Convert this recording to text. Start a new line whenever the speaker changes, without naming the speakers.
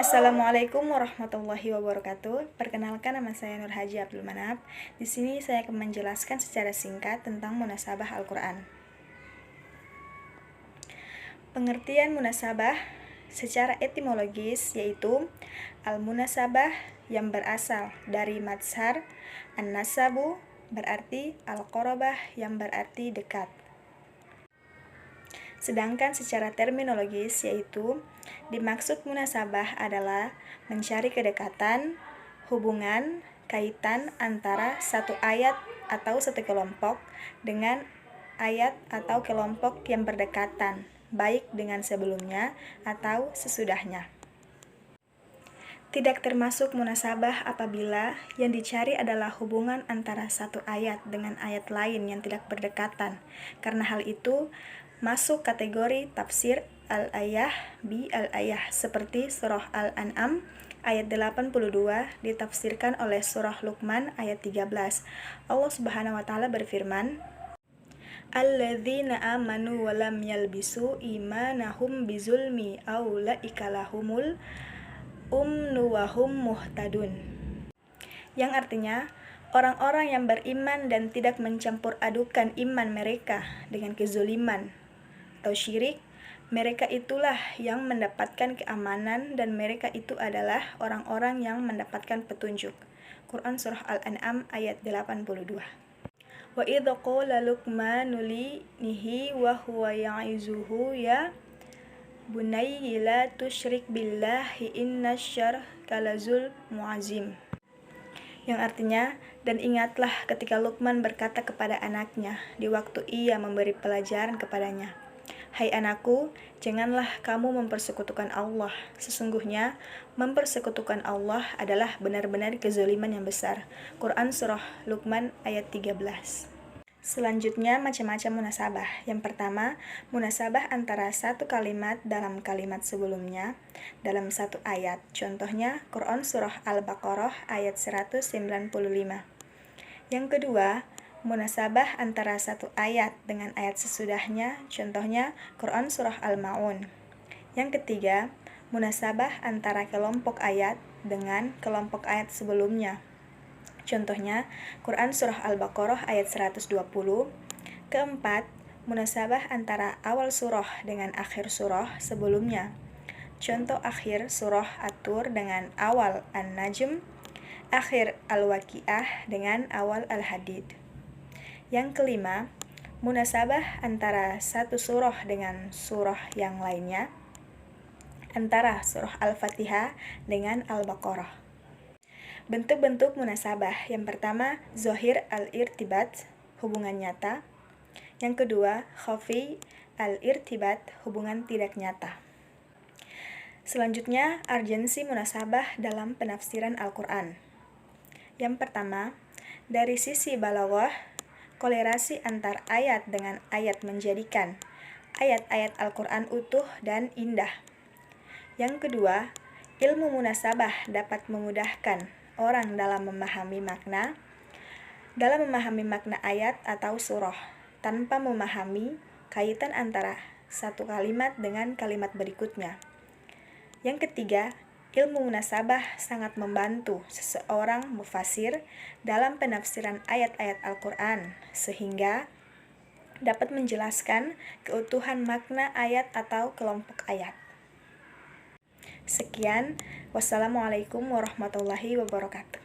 Assalamualaikum warahmatullahi wabarakatuh. Perkenalkan, nama saya Nur Haji Abdul Manap. Di sini saya akan menjelaskan secara singkat tentang munasabah Al-Quran. Pengertian munasabah secara etimologis yaitu al-munasabah yang berasal dari mazhar an-nasabu berarti al-qorobah yang berarti dekat. Sedangkan secara terminologis yaitu dimaksud munasabah adalah mencari kedekatan, hubungan, kaitan antara satu ayat atau satu kelompok dengan ayat atau kelompok yang berdekatan, baik dengan sebelumnya atau sesudahnya. Tidak termasuk munasabah apabila yang dicari adalah hubungan antara satu ayat dengan ayat lain yang tidak berdekatan, karena hal itu masuk kategori tafsir al-ayah bi al-ayah seperti surah Al-An'am ayat 82 ditafsirkan oleh surah Luqman ayat 13. Allah Subhanahu wa taala berfirman, Alladzina amanu wa lam yalbisu imanahum bizulmi aulaika lahumul umnu wa hum muhtadun. Yang artinya, orang-orang yang beriman dan tidak mencampur adukan iman mereka dengan kezuliman atau syirik, mereka itulah yang mendapatkan keamanan dan mereka itu adalah orang-orang yang mendapatkan petunjuk. Quran Surah Al-An'am ayat 82. Wa idh qala Luqmanu libnihi wa huwa ya'izuhu ya bunayya la tusyrik billahi innasyirka lazulmun azim. Yang artinya, dan ingatlah ketika Luqman berkata kepada anaknya di waktu ia memberi pelajaran kepadanya, Hai anakku, janganlah kamu mempersekutukan Allah. Sesungguhnya mempersekutukan Allah adalah benar-benar kezaliman yang besar. Quran Surah Luqman ayat 13. Selanjutnya, macam-macam munasabah. Yang pertama, munasabah antara satu kalimat dalam kalimat sebelumnya dalam satu ayat. Contohnya, Quran Surah Al-Baqarah ayat 195. Yang kedua, munasabah antara satu ayat dengan ayat sesudahnya. Contohnya, Quran Surah Al-Ma'un. Yang ketiga, munasabah antara kelompok ayat dengan kelompok ayat sebelumnya. Contohnya, Quran Surah Al-Baqarah ayat 120. Keempat, munasabah antara awal surah dengan akhir surah sebelumnya. Contoh akhir surah At-Tur dengan awal An-Najm, akhir Al-Waqiah dengan awal Al-Hadid. Yang kelima, munasabah antara satu surah dengan surah yang lainnya, antara surah Al-Fatihah dengan Al-Baqarah. Bentuk-bentuk munasabah. Yang pertama, zohir al-irtibat, hubungan nyata. Yang kedua, khafi al-irtibat, hubungan tidak nyata. Selanjutnya, urgensi munasabah dalam penafsiran Al-Quran. Yang pertama, dari sisi balaghah, kolerasi antar ayat dengan ayat menjadikan ayat-ayat Al-Quran utuh dan indah. Yang kedua, ilmu munasabah dapat memudahkan orang dalam memahami makna ayat atau surah tanpa memahami kaitan antara satu kalimat dengan kalimat berikutnya. Yang ketiga, ilmu munasabah sangat membantu seseorang mufasir dalam penafsiran ayat-ayat Al-Quran sehingga dapat menjelaskan keutuhan makna ayat atau kelompok ayat. Sekian, wassalamualaikum warahmatullahi wabarakatuh.